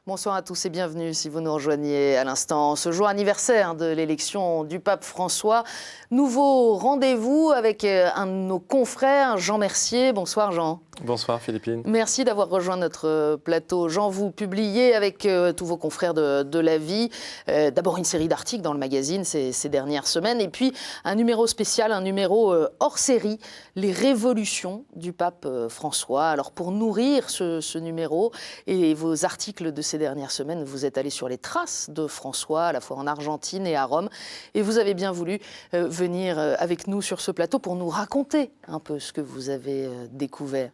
Bonsoir à tous et bienvenue si vous nous rejoignez à l'instant. Ce jour anniversaire de l'élection du pape François, nouveau rendez-vous avec un de nos confrères, Jean Mercier. Bonsoir Jean. Bonsoir Philippine. Merci d'avoir rejoint notre plateau. Jean, vous publiez avec tous vos confrères de La Vie, d'abord une série d'articles dans le magazine ces dernières semaines, et puis un numéro spécial, un numéro hors série, les révolutions du pape François. Alors pour nourrir ce numéro et vos articles de ces dernières semaines, vous êtes allé sur les traces de François, à la fois en Argentine et à Rome, et vous avez bien voulu venir avec nous sur ce plateau pour nous raconter un peu ce que vous avez découvert.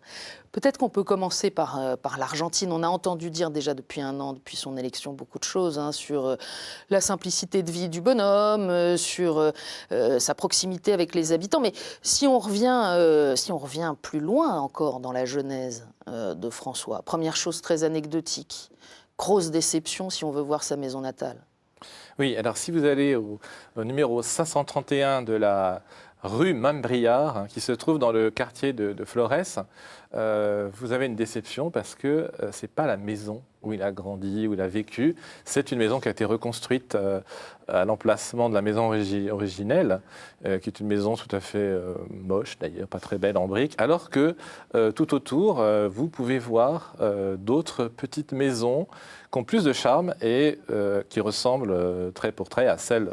Peut-être qu'on peut commencer par l'Argentine. On a entendu dire déjà depuis un an, depuis son élection, beaucoup de choses sur la simplicité de vie du bonhomme, sur sa proximité avec les habitants. Mais si on revient plus loin encore dans la genèse de François, première chose très anecdotique, grosse déception si on veut voir sa maison natale. Oui, alors si vous allez au numéro 531 de la rue Mambriard, qui se trouve dans le quartier de Flores, vous avez une déception parce que ce n'est pas la maison où il a grandi, où il a vécu. C'est une maison qui a été reconstruite à l'emplacement de la maison originelle, qui est une maison tout à fait moche d'ailleurs, pas très belle en briques, alors que tout autour, vous pouvez voir d'autres petites maisons qui ont plus de charme et qui ressemblent trait pour trait à celle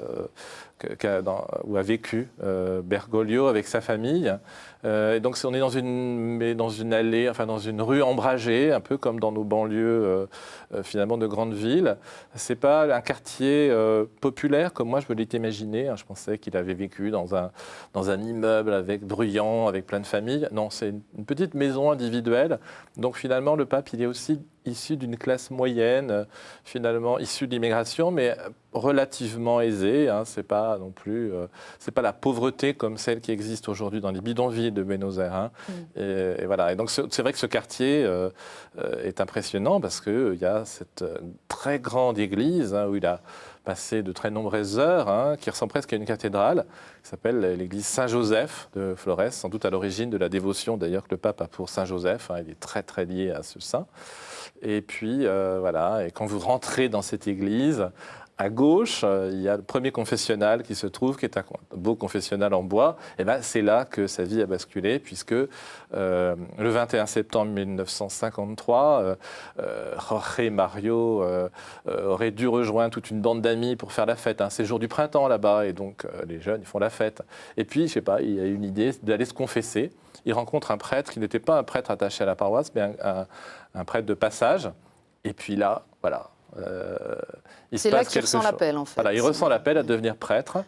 où a vécu Bergoglio avec sa famille. Et donc on est dans une allée, enfin dans une rue ombragée, un peu comme dans nos banlieues finalement de grandes villes. C'est pas un quartier populaire comme moi je me l'étais imaginé. Je pensais qu'il avait vécu dans un immeuble bruyant, avec plein de familles. Non, c'est une petite maison individuelle. Donc finalement le pape il est aussi issu d'une classe moyenne, finalement issu de l'immigration, mais relativement aisée. C'est pas non plus, c'est pas la pauvreté comme celle qui existe aujourd'hui dans les bidonvilles de Buenos Aires. Et voilà. Et donc c'est vrai que ce quartier est impressionnant parce qu'il y a cette très grande église où il a passé de très nombreuses heures, qui ressemble presque à une cathédrale, qui s'appelle l'église Saint-Joseph de Flores, sans doute à l'origine de la dévotion d'ailleurs que le pape a pour Saint-Joseph. Il est très très lié à ce saint. Et puis voilà, et quand vous rentrez dans cette église, à gauche, il y a le premier confessionnal qui se trouve, qui est un beau confessionnal en bois. Et ben, c'est là que sa vie a basculé, puisque le 21 septembre 1953, Jorge Mario aurait dû rejoindre toute une bande d'amis pour faire la fête. C'est le jour du printemps là-bas, et donc les jeunes, ils font la fête. Et puis, je sais pas, il a une idée d'aller se confesser. Il rencontre un prêtre qui n'était pas un prêtre attaché à la paroisse, mais un prêtre de passage. Et puis là, voilà. C'est là qu'il ressent l'appel, en fait. Voilà, il ressent l'appel à devenir prêtre.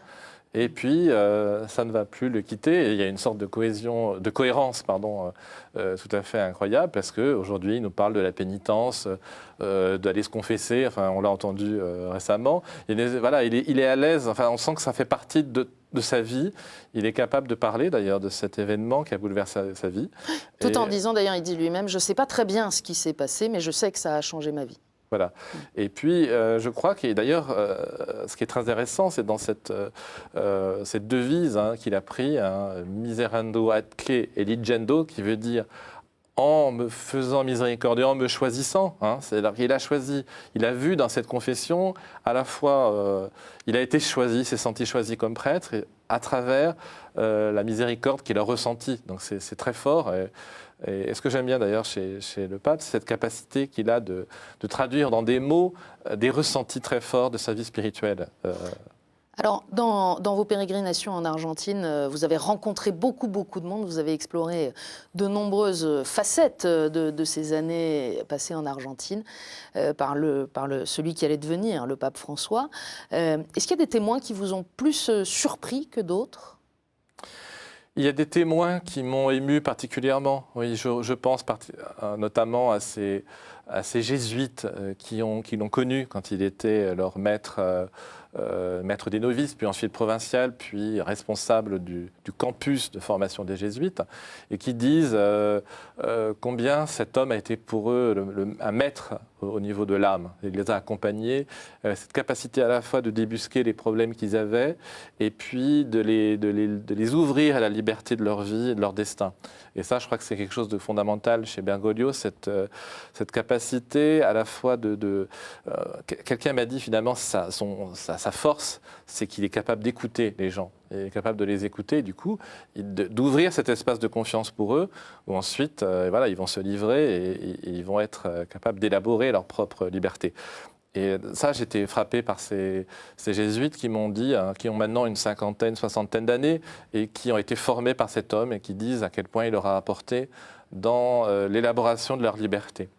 Et puis, ça ne va plus le quitter. Et il y a une sorte de cohérence, tout à fait incroyable, parce qu'aujourd'hui, il nous parle de la pénitence, d'aller se confesser. Enfin, on l'a entendu récemment. Il est à l'aise. Enfin, on sent que ça fait partie de sa vie. Il est capable de parler, d'ailleurs, de cet événement qui a bouleversé sa vie. Tout en disant, d'ailleurs, il dit lui-même, je ne sais pas très bien ce qui s'est passé, mais je sais que ça a changé ma vie. Voilà. Et puis, je crois que d'ailleurs, ce qui est très intéressant, c'est dans cette devise qu'il a pris, miserando atque eligendo, qui veut dire en me faisant miséricordieux, en me choisissant. C'est-à-dire qu'il a choisi, il a vu dans cette confession, à la fois, il a été choisi, s'est senti choisi comme prêtre, à travers la miséricorde qu'il a ressentie. Donc c'est très fort. Et ce que j'aime bien d'ailleurs chez le pape, c'est cette capacité qu'il a de traduire dans des mots des ressentis très forts de sa vie spirituelle. Alors, dans vos pérégrinations en Argentine, vous avez rencontré beaucoup de monde, vous avez exploré de nombreuses facettes de ces années passées en Argentine par celui qui allait devenir le pape François. Est-ce qu'il y a des témoins qui vous ont plus surpris que d'autres ? Il y a des témoins qui m'ont ému particulièrement. Oui, je pense notamment à ces jésuites qui l'ont connu quand il était leur maître maître des novices, puis ensuite provincial, puis responsable du campus de formation des jésuites, et qui disent combien cet homme a été pour eux un maître au niveau de l'âme. Il les a accompagnés, cette capacité à la fois de débusquer les problèmes qu'ils avaient et puis de les ouvrir à la liberté de leur vie et de leur destin. Et ça, je crois que c'est quelque chose de fondamental chez Bergoglio, cette capacité à la fois quelqu'un m'a dit finalement sa force, c'est qu'il est capable d'écouter les gens. Il est capable de les écouter, du coup, d'ouvrir cet espace de confiance pour eux, où ensuite, voilà, ils vont se livrer et ils vont être capables d'élaborer leur propre liberté. Et ça, j'étais frappé par ces jésuites qui m'ont dit, qui ont maintenant une cinquantaine, soixantaine d'années, et qui ont été formés par cet homme, et qui disent à quel point il leur a apporté dans l'élaboration de leur liberté.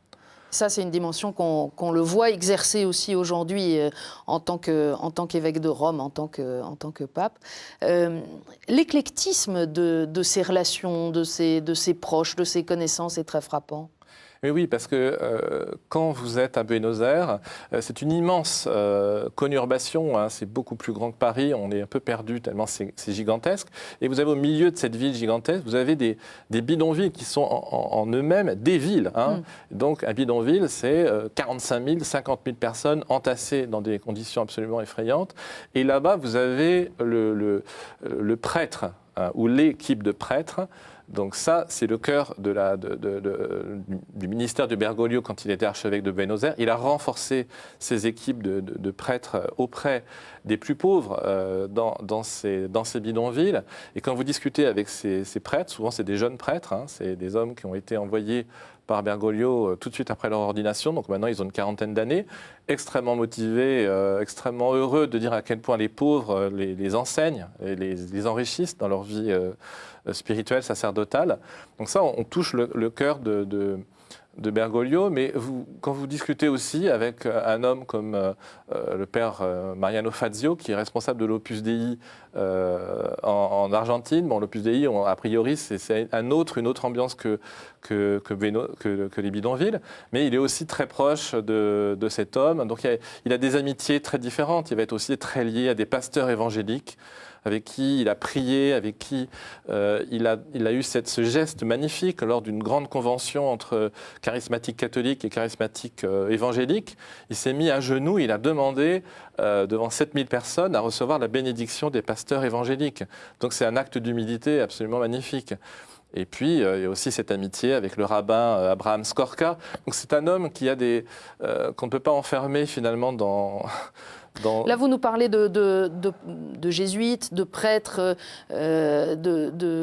Ça, c'est une dimension qu'on le voit exercer aussi aujourd'hui en tant qu'évêque de Rome, en tant que pape. L'éclectisme de ces relations, de ses proches, de ses connaissances est très frappant. Mais oui, parce que quand vous êtes à Buenos Aires, c'est une immense conurbation, hein, c'est beaucoup plus grand que Paris, on est un peu perdu tellement c'est gigantesque. Et vous avez au milieu de cette ville gigantesque, vous avez des bidonvilles qui sont en eux-mêmes des villes. Hein. Donc un bidonville, c'est 45 000, 50 000 personnes entassées dans des conditions absolument effrayantes. Et là-bas, vous avez le prêtre, hein, ou l'équipe de prêtres. Donc ça, c'est le cœur du ministère de Bergoglio quand il était archevêque de Buenos Aires. Il a renforcé ses équipes de prêtres auprès des plus pauvres dans ces bidonvilles. Et quand vous discutez avec ces prêtres, souvent c'est des jeunes prêtres, hein, c'est des hommes qui ont été envoyés par Bergoglio tout de suite après leur ordination, donc maintenant ils ont une quarantaine d'années, extrêmement motivés, extrêmement heureux de dire à quel point les pauvres les enseignent et les enrichissent dans leur vie spirituelle, sacerdotale. Donc ça, on touche le cœur de Bergoglio, mais quand vous discutez aussi avec un homme comme le père Mariano Fazio, qui est responsable de l'Opus Dei en Argentine, bon, l'Opus Dei, a priori, c'est une autre ambiance que les bidonvilles, mais il est aussi très proche de cet homme, donc il a des amitiés très différentes, il va être aussi très lié à des pasteurs évangéliques, avec qui il a prié, avec qui il a eu ce geste magnifique lors d'une grande convention entre charismatiques catholiques et charismatiques évangéliques. Il s'est mis à genoux, il a demandé devant 7000 personnes à recevoir la bénédiction des pasteurs évangéliques. Donc c'est un acte d'humilité absolument magnifique. Et puis, il y a aussi cette amitié avec le rabbin Abraham Skorka. Donc c'est un homme qui a qu'on ne peut pas enfermer finalement dans... Là, vous nous parlez de jésuites, de prêtres, de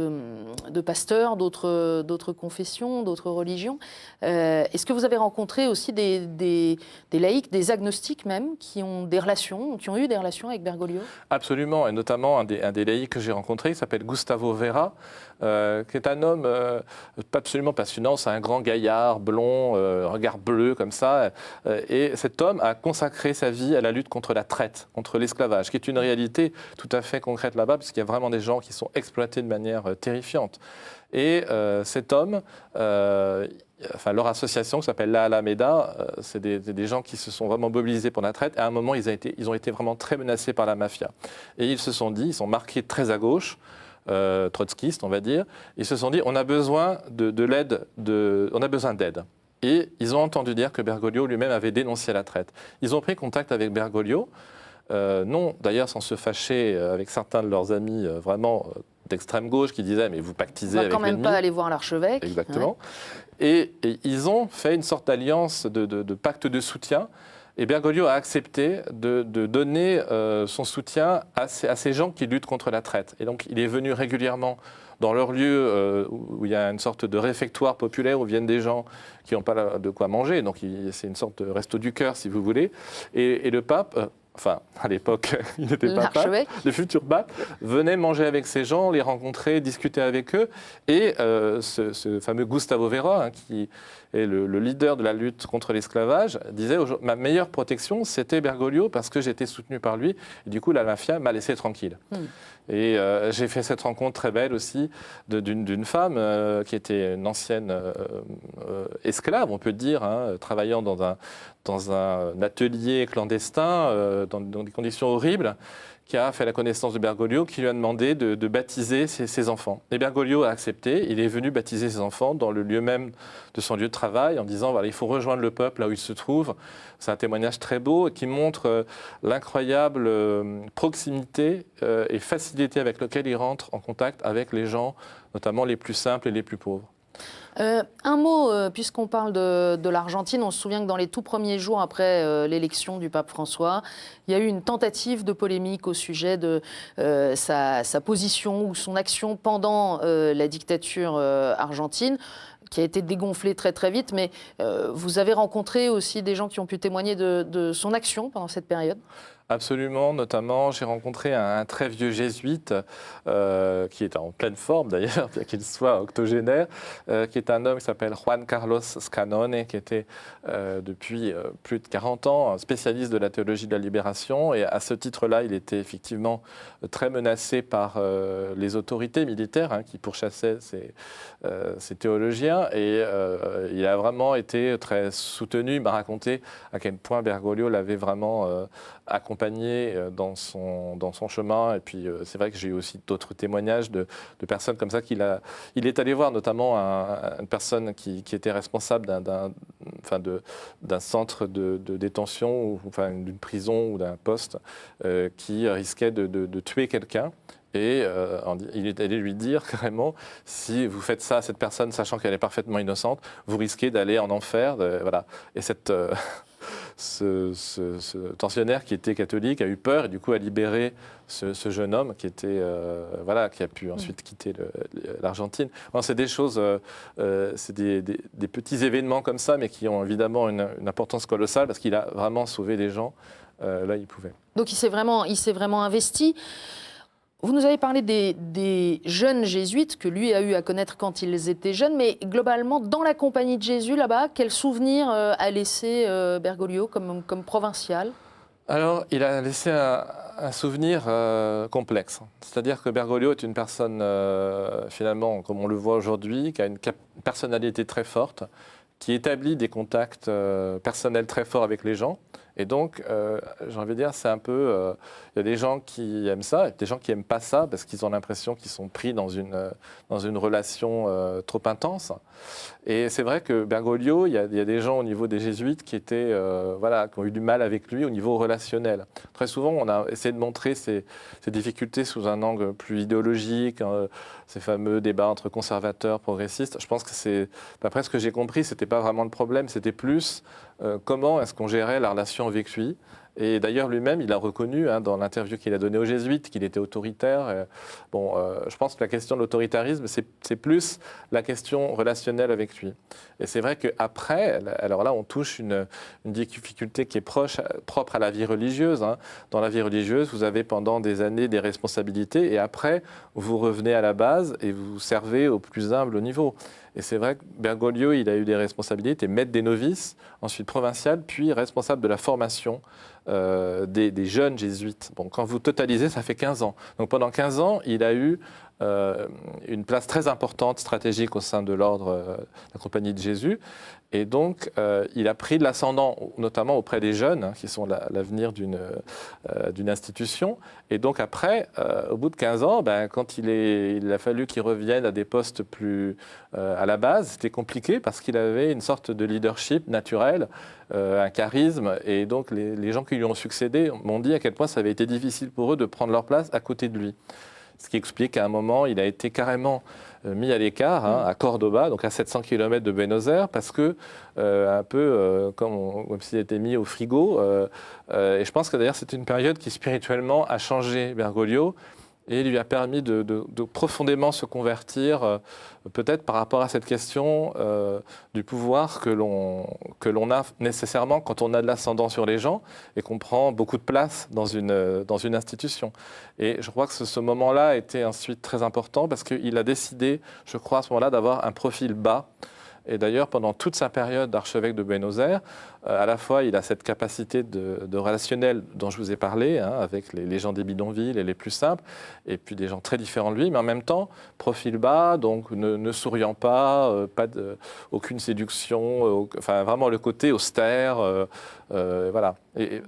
pasteurs, d'autres confessions, d'autres religions. Est-ce que vous avez rencontré aussi des laïcs, des agnostiques même, qui ont eu des relations avec Bergoglio? Absolument, et notamment un des laïcs que j'ai rencontré, il s'appelle Gustavo Vera, qui est un homme absolument passionnant. C'est un grand gaillard, blond, regard bleu comme ça. Et cet homme a consacré sa vie à la lutte contre la traite, contre l'esclavage, qui est une réalité tout à fait concrète là-bas, puisqu'il y a vraiment des gens qui sont exploités de manière terrifiante. Et cet homme, leur association qui s'appelle La Alameda, c'est des gens qui se sont vraiment mobilisés pour la traite. À un moment, ils ont été vraiment très menacés par la mafia. Et ils se sont dit, ils sont marqués très à gauche, trotskistes, on va dire. Ils se sont dit, on a besoin on a besoin d'aide. Et ils ont entendu dire que Bergoglio lui-même avait dénoncé la traite. Ils ont pris contact avec Bergoglio, non d'ailleurs sans se fâcher avec certains de leurs amis vraiment d'extrême gauche qui disaient « mais vous pactisez avec l'ennemi ». On ne va quand même pas aller voir l'archevêque. Exactement. Ouais. Et ils ont fait une sorte d'alliance, de pacte de soutien. Et Bergoglio a accepté de donner son soutien à ces gens qui luttent contre la traite. Et donc il est venu régulièrement dans leur lieu où il y a une sorte de réfectoire populaire où viennent des gens qui n'ont pas de quoi manger. Donc c'est une sorte de resto du cœur, si vous voulez. Et le pape, enfin à l'époque, il n'était pas pape, le futur pape, venait manger avec ces gens, les rencontrer, discuter avec eux. Et ce fameux Gustavo Vera, hein, qui est le leader de la lutte contre l'esclavage, disait « ma meilleure protection, c'était Bergoglio parce que j'étais soutenu par lui. Et du coup, la mafia m'a laissé tranquille. Et j'ai fait cette rencontre très belle aussi d'une femme qui était une ancienne esclave, on peut dire, hein, travaillant dans un atelier clandestin, dans des conditions horribles, qui a fait la connaissance de Bergoglio, qui lui a demandé de baptiser ses enfants. Et Bergoglio a accepté, il est venu baptiser ses enfants dans le lieu même de son lieu de travail, en disant voilà, il faut rejoindre le peuple là où il se trouve. C'est un témoignage très beau qui montre l'incroyable proximité et facilité avec laquelle il rentre en contact avec les gens, notamment les plus simples et les plus pauvres. Un mot, puisqu'on parle de l'Argentine, on se souvient que dans les tout premiers jours après l'élection du pape François, il y a eu une tentative de polémique au sujet de sa position ou son action pendant la dictature argentine, qui a été dégonflée très très vite. Mais vous avez rencontré aussi des gens qui ont pu témoigner de son action pendant cette période ? Absolument, notamment, j'ai rencontré un très vieux jésuite, qui est en pleine forme d'ailleurs, bien qu'il soit octogénaire, qui est un homme qui s'appelle Juan Carlos Scanone, qui était depuis plus de 40 ans un spécialiste de la théologie de la libération. Et à ce titre-là, il était effectivement très menacé par les autorités militaires qui pourchassaient ces théologiens. Et il a vraiment été très soutenu. Il m'a raconté à quel point Bergoglio l'avait vraiment accompagné dans son chemin. Et puis c'est vrai que j'ai eu aussi d'autres témoignages de personnes comme ça il est allé voir, notamment une personne qui était responsable d'un centre de détention, ou enfin d'une prison ou d'un poste qui risquait de tuer quelqu'un. Et il est allé lui dire carrément, si vous faites ça à cette personne, sachant qu'elle est parfaitement innocente, vous risquez d'aller en enfer. Voilà. Et ce tensionnaire qui était catholique a eu peur et du coup a libéré ce jeune homme qui était qui a pu ensuite quitter l'Argentine. C'est des choses, c'est des petits événements comme ça, mais qui ont évidemment une importance colossale parce qu'il a vraiment sauvé des gens. Là, il pouvait. Donc il s'est vraiment investi. Vous nous avez parlé des jeunes jésuites que lui a eu à connaître quand ils étaient jeunes, mais globalement, dans la compagnie de Jésus, là-bas, quel souvenir a laissé Bergoglio comme provincial ? Alors, il a laissé un souvenir complexe. C'est-à-dire que Bergoglio est une personne, finalement, comme on le voit aujourd'hui, qui a une personnalité très forte, qui établit des contacts personnels très forts avec les gens. Et donc, j'ai envie de dire, c'est un peu... Il y a des gens qui aiment ça et des gens qui n'aiment pas ça parce qu'ils ont l'impression qu'ils sont pris dans une relation trop intense. Et c'est vrai que Bergoglio, il y a des gens au niveau des jésuites qui ont eu du mal avec lui au niveau relationnel. Très souvent, on a essayé de montrer ces difficultés sous un angle plus idéologique, ces fameux débats entre conservateurs, progressistes. Je pense que d'après ce que j'ai compris, ce n'était pas vraiment le problème, c'était plus comment est-ce qu'on gérait la relation avec lui. Et d'ailleurs, lui-même, il a reconnu dans l'interview qu'il a donnée aux jésuites qu'il était autoritaire. Je pense que la question de l'autoritarisme, c'est plus la question relationnelle avec lui. Et c'est vrai qu'après, alors là, on touche une difficulté qui est propre à la vie religieuse. Dans la vie religieuse, vous avez pendant des années des responsabilités et après, vous revenez à la base et vous servez au plus humble niveau. Et c'est vrai que Bergoglio, il a eu des responsabilités, maître des novices, ensuite provincial, puis responsable de la formation des jeunes jésuites. Bon, quand vous totalisez, ça fait 15 ans. Donc pendant 15 ans, il a eu une place très importante, stratégique au sein de l'ordre de la Compagnie de Jésus. Et donc, il a pris de l'ascendant, notamment auprès des jeunes, qui sont l'avenir d'une institution. Et donc après, au bout de 15 ans, quand il a fallu qu'il revienne à des postes plus à la base, c'était compliqué parce qu'il avait une sorte de leadership naturel, un charisme. Et donc, les gens qui lui ont succédé m'ont dit à quel point ça avait été difficile pour eux de prendre leur place à côté de lui. Ce qui explique qu'à un moment, il a été carrément mis à l'écart, à Cordoba, donc à 700 km de Buenos Aires, parce que, un peu comme s'il était mis au frigo. Et je pense que d'ailleurs, c'est une période qui spirituellement a changé Bergoglio et lui a permis de profondément se convertir, peut-être par rapport à cette question du pouvoir que l'on a nécessairement quand on a de l'ascendant sur les gens et qu'on prend beaucoup de place dans une institution. Et je crois que ce moment-là a été ensuite très important parce qu'il a décidé, je crois à ce moment-là, d'avoir un profil bas Et d'ailleurs, pendant toute sa période d'archevêque de Buenos Aires, à la fois, il a cette capacité de relationnel dont je vous ai parlé, hein, avec les gens des bidonvilles et les plus simples, et puis des gens très différents de lui, mais en même temps, profil bas, donc ne souriant pas, aucune séduction, enfin vraiment le côté austère, voilà. Et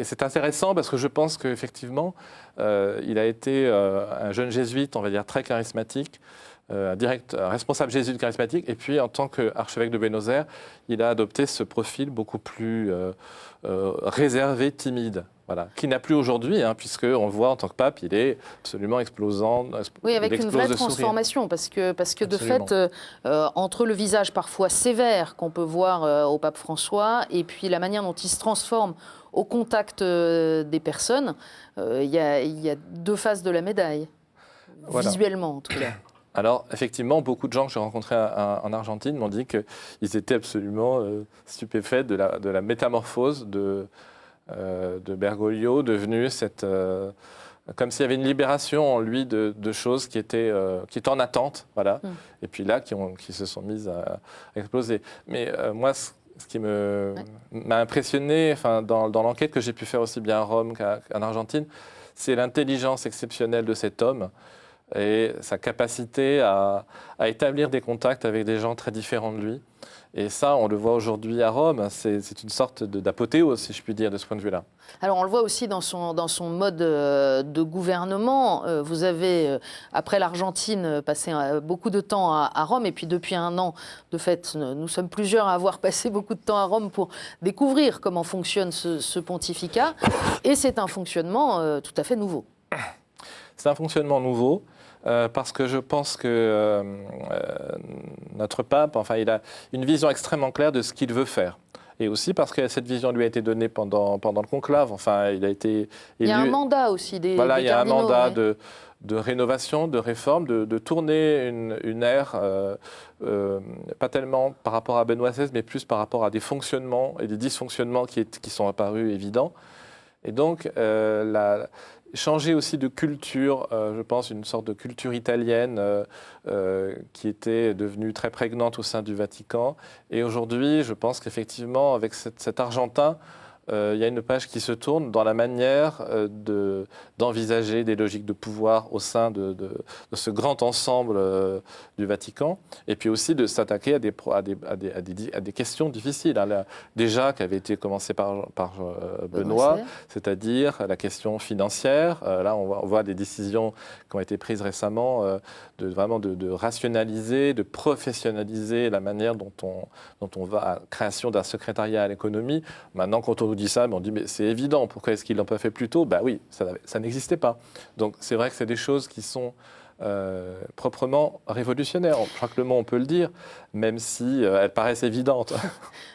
c'est intéressant parce que je pense qu'effectivement, il a été un jeune jésuite, on va dire, très charismatique, un responsable jésuite charismatique, et puis en tant qu'archevêque de Buenos Aires, il a adopté ce profil beaucoup plus réservé, timide, voilà, qui n'a plus aujourd'hui, hein, puisqu'on le voit en tant que pape, il est absolument explosant. Oui, avec une vraie transformation, parce que de fait, entre le visage parfois sévère qu'on peut voir au pape François, et puis la manière dont il se transforme au contact des personnes, il y a deux faces de la médaille, voilà. Visuellement en tout cas. Alors, effectivement, beaucoup de gens que j'ai rencontrés en Argentine m'ont dit qu'ils étaient absolument stupéfaits de la métamorphose de Bergoglio, devenu comme s'il y avait une libération en lui de choses qui étaient en attente, voilà. Et puis là, qui se sont mises à exploser. Mais moi, ce qui m'a impressionné, enfin, dans l'enquête que j'ai pu faire aussi bien à Rome qu'en Argentine, c'est l'intelligence exceptionnelle de cet homme et sa capacité à établir des contacts avec des gens très différents de lui. Et ça, on le voit aujourd'hui à Rome, c'est une sorte d'apothéose, si je puis dire, de ce point de vue-là. Alors, on le voit aussi dans son mode de gouvernement. Vous avez, après l'Argentine, passé beaucoup de temps à Rome, et puis depuis un an, de fait, nous sommes plusieurs à avoir passé beaucoup de temps à Rome pour découvrir comment fonctionne ce pontificat. Et c'est un fonctionnement tout à fait nouveau. C'est un fonctionnement nouveau. Parce que je pense que notre pape, enfin, il a une vision extrêmement claire de ce qu'il veut faire. Et aussi parce que cette vision lui a été donnée pendant le conclave. Enfin, il a été élu. Il y a un mandat aussi des Voilà, il y a un mandat oui. de rénovation, de réforme, de tourner une ère, pas tellement par rapport à Benoît XVI, mais plus par rapport à des fonctionnements et des dysfonctionnements qui sont apparus évidents. Et donc, changer aussi de culture, je pense, une sorte de culture italienne qui était devenue très prégnante au sein du Vatican. Et aujourd'hui, je pense qu'effectivement, avec cet Argentin, il y a une page qui se tourne dans la manière d'envisager des logiques de pouvoir au sein de ce grand ensemble du Vatican, et puis aussi de s'attaquer à des questions difficiles, hein, déjà qui avaient été commencées par Benoît, c'est-à-dire la question financière. Là, on voit des décisions qui ont été prises récemment de rationaliser, de professionnaliser la manière dont on va à la création d'un secrétariat à l'économie. Maintenant, quand on dit ça, on dit mais c'est évident, pourquoi est-ce qu'ils ne l'ont pas fait plus tôt? Ben oui, ça n'existait pas. Donc c'est vrai que c'est des choses qui sont proprement révolutionnaires. Je crois que le mot, on peut le dire, même si elles paraissent évidentes.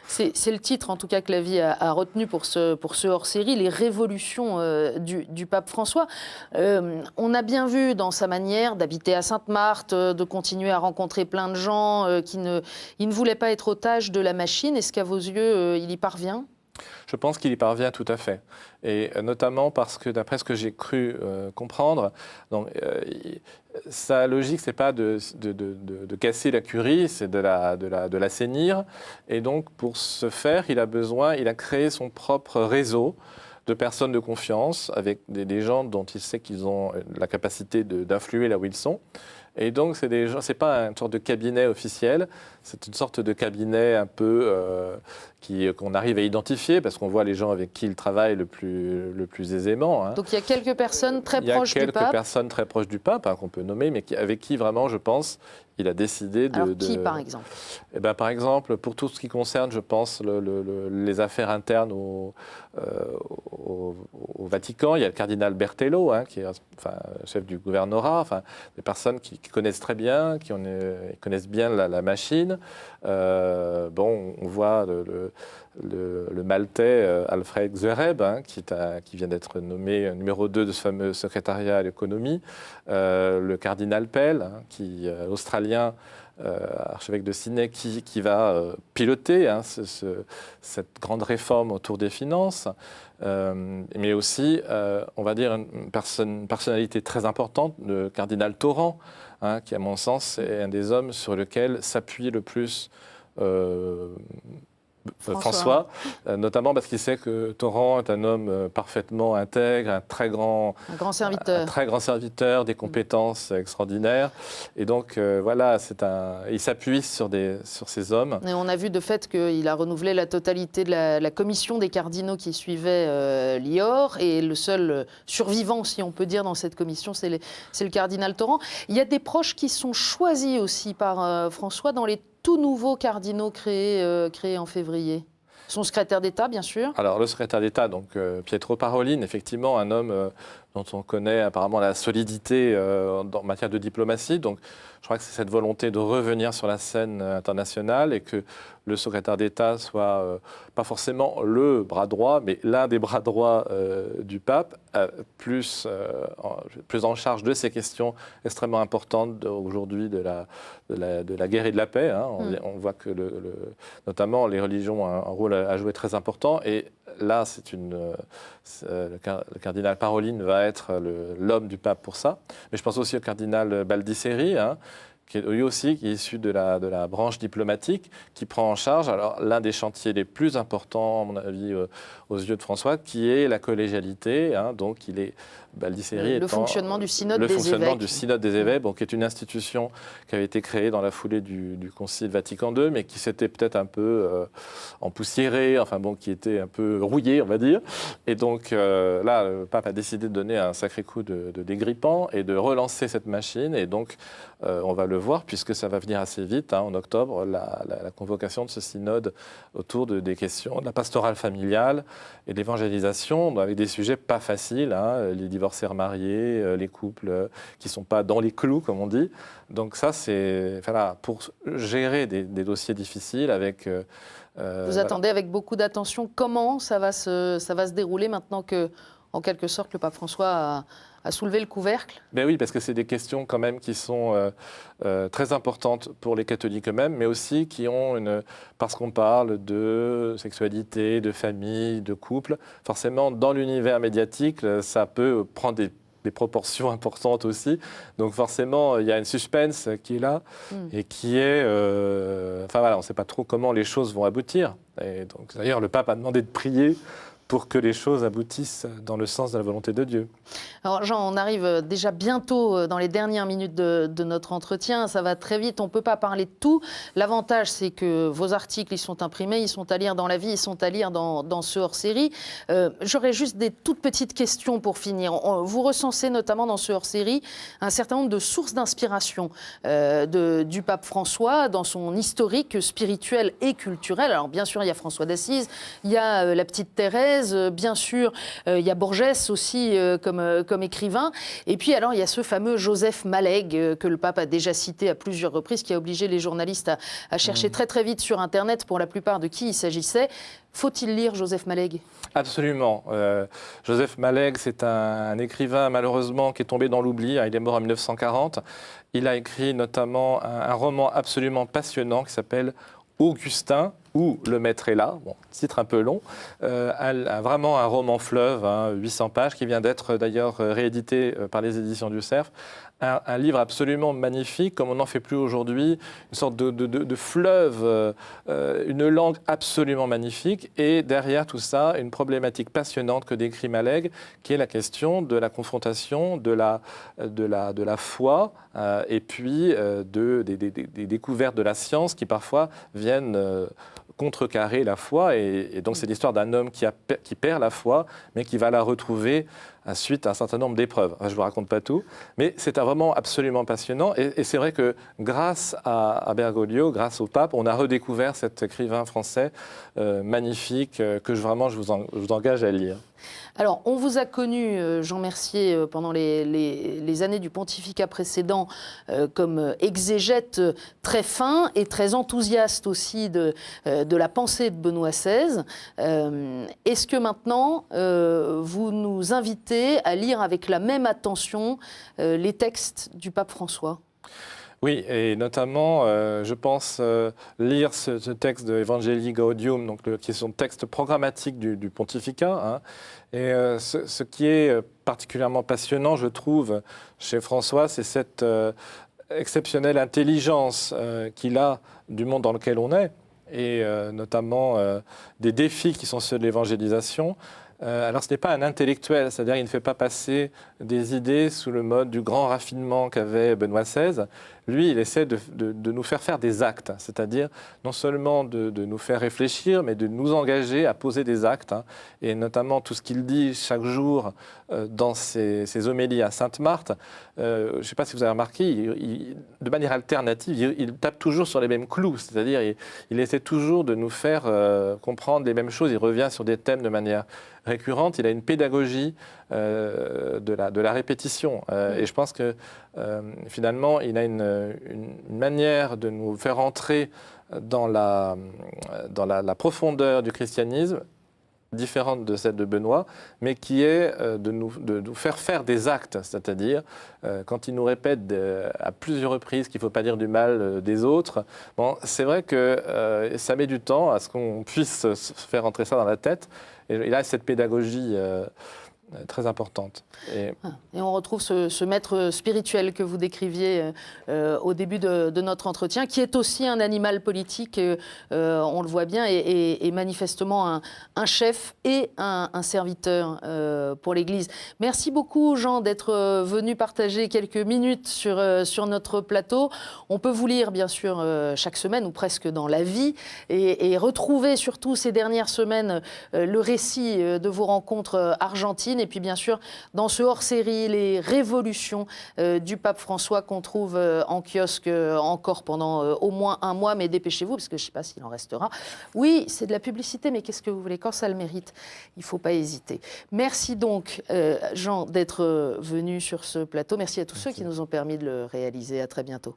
C'est le titre, en tout cas, que la vie a retenu pour ce hors-série, les révolutions du pape François. On a bien vu dans sa manière d'habiter à Sainte-Marthe, de continuer à rencontrer plein de gens il ne voulait pas être otage de la machine. Est-ce qu'à vos yeux, il y parvient ? Je pense qu'il y parvient tout à fait. Et notamment parce que, d'après ce que j'ai cru comprendre, donc, sa logique, ce n'est pas de casser la curie, c'est de l'assainir. Et donc, pour ce faire, il a créé son propre réseau de personnes de confiance, avec des gens dont il sait qu'ils ont la capacité d'influer là où ils sont. Et donc, c'est pas une sorte de cabinet officiel, c'est une sorte de cabinet un peu qu'on arrive à identifier, parce qu'on voit les gens avec qui il travaille le plus aisément. Hein. Donc, il y a quelques personnes très proches du pape. Il y a quelques personnes très proches du pape, hein, qu'on peut nommer, mais avec qui vraiment, je pense, il a décidé de... Alors, qui, par exemple ? Eh ben, par exemple, pour tout ce qui concerne, je pense, les affaires internes au Vatican, il y a le cardinal Bertello, hein, qui est chef du gouvernorat, des personnes qui connaissent très bien, qui connaissent bien la machine. On voit le Maltais Alfred Zereb, hein, qui vient d'être nommé numéro 2 de ce fameux secrétariat à l'économie. Le cardinal Pell, hein, australien, archevêque de Sydney, qui va piloter hein, cette grande réforme autour des finances, mais aussi, on va dire, une personnalité très importante, le cardinal Torrent, hein, qui, à mon sens, est un des hommes sur lequel s'appuie le plus François, notamment parce qu'il sait que Torrent est un homme parfaitement intègre, un très grand serviteur, des compétences extraordinaires. Et donc, voilà, il s'appuie sur ces hommes. Et on a vu de fait qu'il a renouvelé la totalité de la commission des cardinaux qui suivait Lior. Et le seul survivant, si on peut dire, dans cette commission, c'est le cardinal Torrent. Il y a des proches qui sont choisis aussi par François dans les tout nouveaux cardinaux créés en février. Son secrétaire d'État, bien sûr. Alors, le secrétaire d'État, donc Pietro Parolin, effectivement, un homme dont on connaît apparemment la solidité en matière de diplomatie. Donc, je crois que c'est cette volonté de revenir sur la scène internationale et que le secrétaire d'État soit pas forcément le bras droit, mais l'un des bras droits du pape, plus en charge de ces questions extrêmement importantes aujourd'hui de la guerre et de la paix. Hein. On voit que notamment les religions ont un rôle à jouer très important. Et là, le cardinal Parolin va être l'homme du pape pour ça. Mais je pense aussi au cardinal Baldisseri, hein, qui est lui aussi qui est issu de la branche diplomatique, qui prend en charge l'un des chantiers les plus importants, à mon avis, aux yeux de François, qui est la collégialité. Hein, donc, Baldisseri le fonctionnement du synode des évêques. Le fonctionnement du synode des évêques, qui est une institution qui avait été créée dans la foulée du Concile Vatican II, mais qui s'était peut-être un peu empoussiérée, qui était un peu rouillée, on va dire. Et donc, là, le pape a décidé de donner un sacré coup de dégrippant et de relancer cette machine. Et donc, on va le voir, puisque ça va venir assez vite, hein, en octobre, la convocation de ce synode autour des questions de la pastorale familiale et de l'évangélisation, avec des sujets pas faciles, hein, les divorcés remariés, les couples qui ne sont pas dans les clous, comme on dit. Donc ça, c'est pour gérer des dossiers difficiles avec... Vous attendez avec beaucoup d'attention comment ça va se dérouler maintenant que, en quelque sorte, le pape François a soulevé le couvercle? Ben oui, parce que c'est des questions quand même qui sont très importantes pour les catholiques eux-mêmes, mais aussi qui ont parce qu'on parle de sexualité, de famille, de couple, forcément dans l'univers médiatique, ça peut prendre des proportions importantes aussi. Donc forcément, il y a une suspense qui est là et qui est... on ne sait pas trop comment les choses vont aboutir. Et donc, d'ailleurs, le pape a demandé de prier pour que les choses aboutissent dans le sens de la volonté de Dieu. Alors Jean, on arrive déjà bientôt dans les dernières minutes de notre entretien. Ça va très vite, on ne peut pas parler de tout. L'avantage, c'est que vos articles, ils sont imprimés, ils sont à lire dans La Vie, ils sont à lire dans ce hors-série. J'aurais juste des toutes petites questions pour finir. Vous recensez notamment dans ce hors-série un certain nombre de sources d'inspiration du pape François dans son historique spirituel et culturel. Alors bien sûr, il y a François d'Assise, il y a la petite Thérèse, bien sûr, il y a Borges aussi comme écrivain. Et puis alors, il y a ce fameux Joseph Maleg que le pape a déjà cité à plusieurs reprises, qui a obligé les journalistes à chercher très très vite sur Internet pour la plupart de qui il s'agissait. Faut-il lire Joseph Maleg? Absolument. Joseph Maleg, c'est un écrivain malheureusement qui est tombé dans l'oubli. Il est mort en 1940. Il a écrit notamment un roman absolument passionnant qui s'appelle Augustin, ou Le Maître est là, titre un peu long, vraiment un roman fleuve, 800 pages, qui vient d'être d'ailleurs réédité par les éditions du Cerf. Un livre absolument magnifique, comme on n'en fait plus aujourd'hui, une sorte de fleuve, une langue absolument magnifique, et derrière tout ça, une problématique passionnante que décrit Maleg, qui est la question de la confrontation de la foi, et puis des découvertes de la science qui parfois viennent contrecarrer la foi, et donc c'est l'histoire d'un homme qui perd la foi, mais qui va la retrouver suite à un certain nombre d'épreuves. Je ne vous raconte pas tout, mais c'est vraiment absolument passionnant, et c'est vrai que grâce à Bergoglio, grâce au pape, on a redécouvert cet écrivain français magnifique que je vous engage à lire. Alors, on vous a connu, Jean Mercier, pendant les années du pontificat précédent, comme exégète très fin et très enthousiaste aussi de la pensée de Benoît XVI. Est-ce que maintenant, vous nous invitez à lire avec la même attention les textes du pape François ? Oui, et notamment, je pense lire ce texte de Evangelii Gaudium, donc, qui est son texte programmatique du pontificat. Hein. Et ce qui est particulièrement passionnant, je trouve, chez François, c'est cette exceptionnelle intelligence qu'il a du monde dans lequel on est. et notamment des défis qui sont ceux de l'évangélisation. Alors ce n'est pas un intellectuel, c'est-à-dire qu'il ne fait pas passer des idées sous le mode du grand raffinement qu'avait Benoît XVI. Lui, il essaie de nous faire des actes, c'est-à-dire non seulement de nous faire réfléchir, mais de nous engager à poser des actes. Et notamment tout ce qu'il dit chaque jour dans ses homélies à Sainte-Marthe. Je ne sais pas si vous avez remarqué, de manière alternative, il tape toujours sur les mêmes clous, c'est-à-dire il essaie toujours de nous faire comprendre les mêmes choses. Il revient sur des thèmes de manière récurrente. Il a une pédagogie de la répétition. Et je pense que finalement, il a une manière de nous faire entrer dans la profondeur du christianisme, différente de celle de Benoît, mais qui est de nous faire des actes, c'est-à-dire quand il nous répète à plusieurs reprises qu'il ne faut pas dire du mal des autres. Bon, c'est vrai que ça met du temps à ce qu'on puisse se faire entrer ça dans la tête, et il a cette pédagogie très importante. Et on retrouve ce maître spirituel que vous décriviez au début de notre entretien, qui est aussi un animal politique, on le voit bien, et manifestement un chef et un serviteur pour l'Église. Merci beaucoup, Jean, d'être venu partager quelques minutes sur notre plateau. On peut vous lire, bien sûr, chaque semaine, ou presque dans La Vie, et retrouver surtout ces dernières semaines le récit de vos rencontres argentines. Et puis, bien sûr, dans ce hors-série, les révolutions du pape François qu'on trouve en kiosque encore pendant au moins un mois. Mais dépêchez-vous, parce que je ne sais pas s'il en restera. Oui, c'est de la publicité, mais qu'est-ce que vous voulez? Quand ça le mérite, il ne faut pas hésiter. Merci donc, Jean, d'être venu sur ce plateau. Merci à tous ceux qui nous ont permis de le réaliser. À très bientôt.